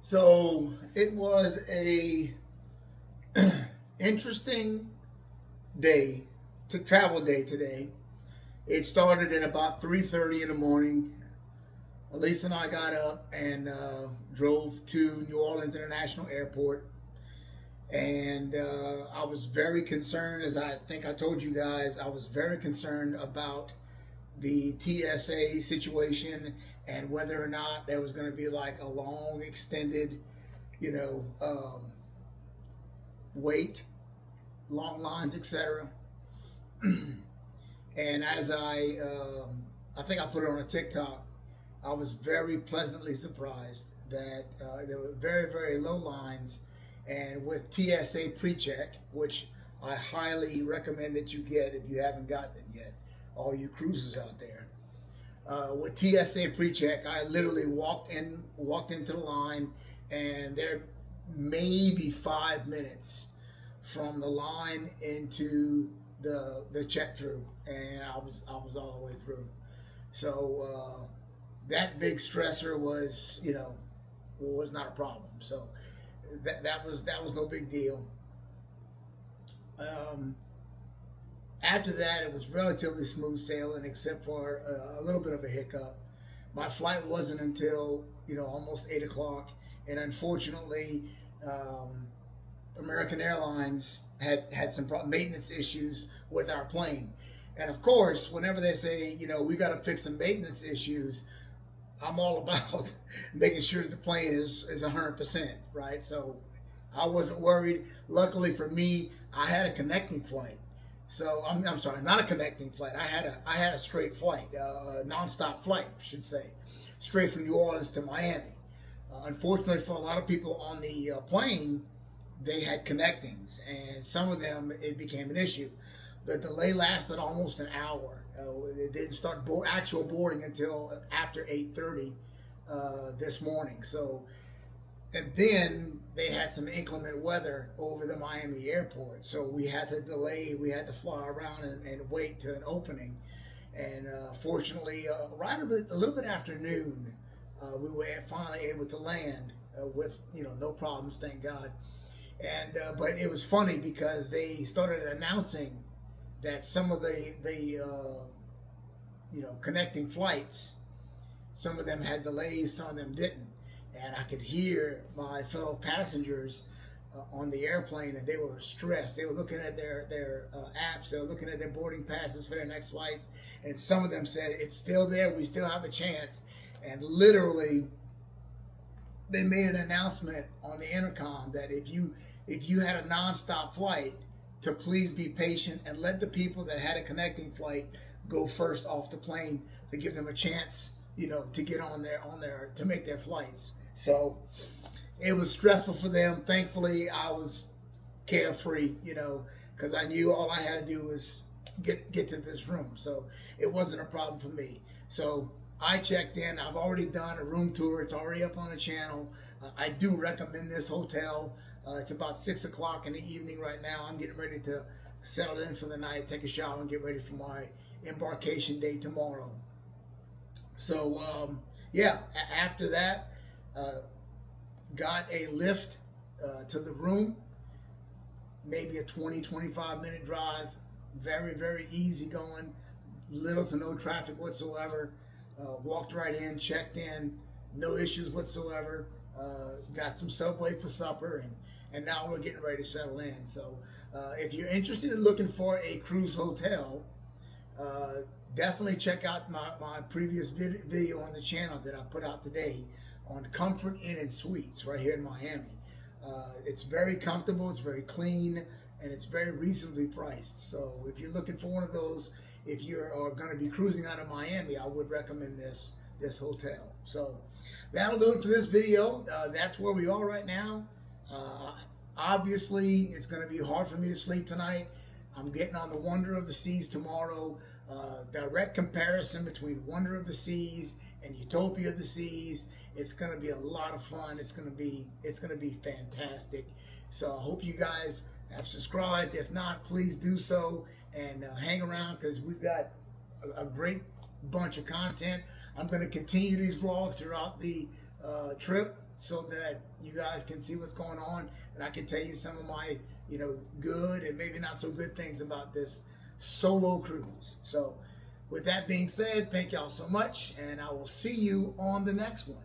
So it was a interesting day to travel day today. It started at about 3:30 in the morning. Elise and I got up and drove to New Orleans International Airport. And I was very concerned, as I think I told you guys, I was very concerned about the TSA situation and whether or not there was going to be like a long, extended, you know, wait, long lines, etc. And as I think I put it on a TikTok, I was very pleasantly surprised that there were very, very low lines. And with TSA PreCheck, which I highly recommend that you get if you haven't gotten it yet, all you cruisers out there. With TSA PreCheck, I literally walked into the line, and there maybe 5 minutes from the line into the check through, and I was all the way through. So that big stressor was not a problem. So that was no big deal. Um, After that, it was relatively smooth sailing, except for a little bit of a hiccup. My flight wasn't until almost 8 o'clock, and unfortunately, um, American Airlines had some maintenance issues with our plane. And of course, whenever they say we got to fix some maintenance issues, I'm all about making sure that the plane is 100%, right? So I wasn't worried. Luckily for me, I had a connecting flight. So I'm sorry, not a connecting flight. I had a straight flight, a nonstop flight, I should say, straight from New Orleans to Miami. Unfortunately, for a lot of people on the plane, they had connectings, and some of them it became an issue. The delay lasted almost an hour. It didn't start actual boarding until after 8:30 this morning. So, and then they had some inclement weather over the Miami airport, so we had to delay. We had to fly around and wait to an opening. And fortunately, right a little bit after noon, we were finally able to land with no problems, thank God. And but it was funny because they started announcing that some of the connecting flights, some of them had delays, some of them didn't, and I could hear my fellow passengers on the airplane, and they were stressed. They were looking at their apps, they were looking at their boarding passes for their next flights, and some of them said it's still there, we still have a chance. And literally, they made an announcement on the intercom that if you had a nonstop flight, to please be patient and let the people that had a connecting flight go first off the plane to give them a chance, to get on their to make their flights. So it was stressful for them. Thankfully, I was carefree, because I knew all I had to do was get to this room. So it wasn't a problem for me. So I checked in. I've already done a room tour. It's already up on the channel. I do recommend this hotel. It's about 6 o'clock in the evening right now. I'm getting ready to settle in for the night, take a shower, and get ready for my embarkation day tomorrow. So, yeah, after that, got a lift to the room, maybe a 20-25 minute drive. Very, very easy going, little to no traffic whatsoever. Walked right in, checked in, no issues whatsoever. Got some Subway for supper, and now we're getting ready to settle in. So if you're interested in looking for a cruise hotel, definitely check out my previous video on the channel that I put out today on Comfort Inn and Suites right here in Miami. It's very comfortable, it's very clean, and it's very reasonably priced. So if you're looking for one of those, if you're going to be cruising out of Miami, I would recommend this hotel. So that'll do it for this video. That's where we are right now. Obviously, it's going to be hard for me to sleep tonight. I'm getting on the Wonder of the Seas tomorrow. Direct comparison between Wonder of the Seas and Utopia of the Seas. It's going to be a lot of fun. It's going to be fantastic. So I hope you guys have subscribed. If not, please do so and hang around, because we've got a great bunch of content. I'm going to continue these vlogs throughout the trip. so that you guys can see what's going on, and I can tell you some of my, good and maybe not so good things about this solo cruise. So with that being said, thank y'all so much, and I will see you on the next one.